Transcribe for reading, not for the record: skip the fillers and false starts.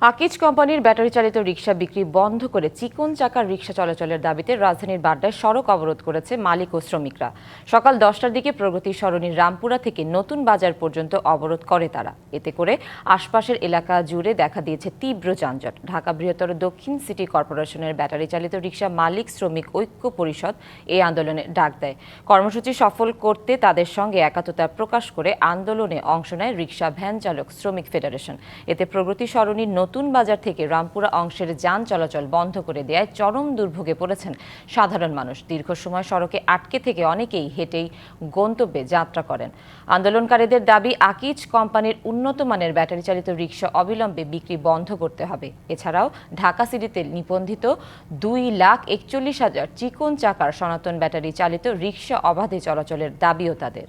আকিজ কোম্পানির ব্যাটারি চালিত রিকশা বিক্রি বন্ধ করে চিকন চাকার রিকশা চলাচলের দাবিতে রাজধানীর বাড্ডায় সড়ক অবরোধ করেছে মালিক ও শ্রমিকরা। সকাল 10টার দিকে প্রগতি সরণির রামপুরা থেকে নতুন বাজার পর্যন্ত অবরোধ করে তারা। এতে করে আশপাশের এলাকা জুড়ে দেখা দিয়েছে তীব্র যানজট। ঢাকা বৃহত্তর দক্ষিণ সিটি কর্পোরেশনের ব্যাটারি চালিত রিকশা মালিক শ্রমিক ঐক্য পরিষদ এই আন্দোলনে ডাক দেয়। কর্মসূচি সফল করতে তাদের সঙ্গে একাত্মতা প্রকাশ করে আন্দোলনে অংশ নেয় রিকশা ভ্যান চালক শ্রমিক ফেডারেশন। এতে প্রগতি সরণির নতুন বাজার থেকে রামপুরা অংশের যান চলাচল বন্ধ করে দেয়ায় চরম দুর্ভোগে পড়েছেন সাধারণ মানুষ। দীর্ঘ সময় সড়কে আটকে থেকে অনেকেই হেঁটেই গন্তব্যে যাত্রা করেন। আন্দোলনকারীদের দাবি, আকিজ কোম্পানির উন্নত মানের ব্যাটারি চালিত রিকশা অবিলম্বে বিক্রি বন্ধ করতে হবে। এছাড়াও ঢাকা সিটিতে নিবন্ধিত 2,41,000 চিকন চাকার সনাতন ব্যাটারি চালিত রিকশা অবাধে চলাচলের দাবিও তাদের।